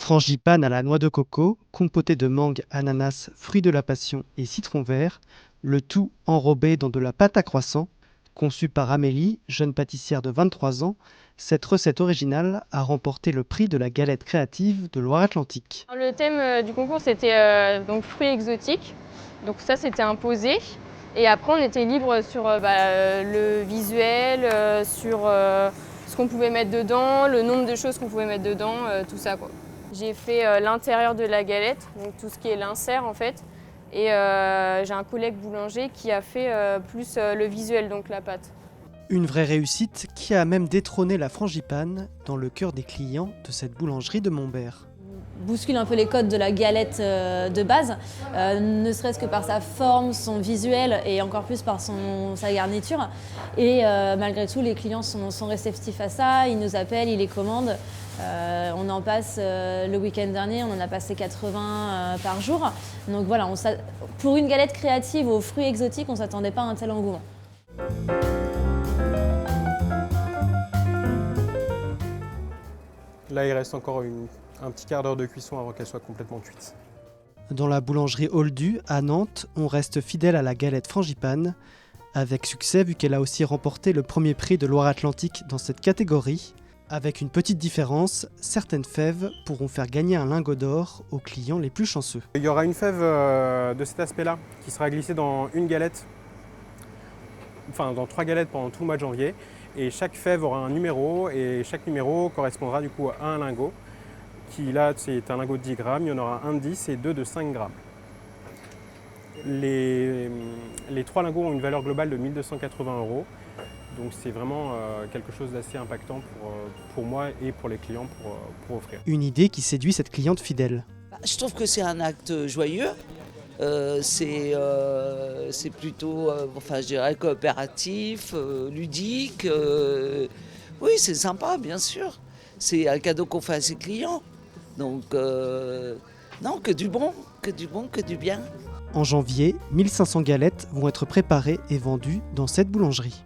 Frangipane à la noix de coco, compotée de mangue, ananas, fruits de la passion et citron vert, le tout enrobé dans de la pâte à croissant. Conçue par Amélie, jeune pâtissière de 23 ans, cette recette originale a remporté le prix de la galette créative de Loire-Atlantique. Le thème du concours c'était donc fruits exotiques, donc ça c'était imposé. Et après on était libre sur le visuel, sur ce qu'on pouvait mettre dedans, le nombre de choses qu'on pouvait mettre dedans, tout ça quoi. J'ai fait l'intérieur de la galette, donc tout ce qui est l'insert en fait. Et j'ai un collègue boulanger qui a fait plus le visuel, donc la pâte. Une vraie réussite qui a même détrôné la frangipane dans le cœur des clients de cette boulangerie de Montbert. Bouscule un peu les codes de la galette de base, ne serait-ce que par sa forme, son visuel et encore plus par sa garniture. Et malgré tout, les clients sont réceptifs à ça, ils nous appellent, ils les commandent. On en passe le week-end dernier, on en a passé 80 par jour. Donc voilà, pour une galette créative aux fruits exotiques, on ne s'attendait pas à un tel engouement. Là, il reste encore un petit quart d'heure de cuisson avant qu'elle soit complètement cuite. Dans la boulangerie Holdu, à Nantes, on reste fidèle à la galette frangipane, avec succès vu qu'elle a aussi remporté le premier prix de Loire-Atlantique dans cette catégorie. Avec une petite différence, certaines fèves pourront faire gagner un lingot d'or aux clients les plus chanceux. Il y aura une fève de cet aspect-là qui sera glissée dans une galette, enfin dans 3 galettes pendant tout le mois de janvier. Et chaque fève aura un numéro et chaque numéro correspondra du coup à un lingot. Qui là c'est un lingot de 10 grammes, il y en aura un de 10 et deux de 5 grammes. Les 3 lingots ont une valeur globale de 1 280 €. Donc c'est vraiment quelque chose d'assez impactant pour moi et pour les clients pour offrir. Une idée qui séduit cette cliente fidèle. Je trouve que c'est un acte joyeux. C'est plutôt, je dirais, coopératif, ludique. Oui, c'est sympa, bien sûr. C'est un cadeau qu'on fait à ses clients. Donc, non, que du bon, que du bien. En janvier, 1500 galettes vont être préparées et vendues dans cette boulangerie.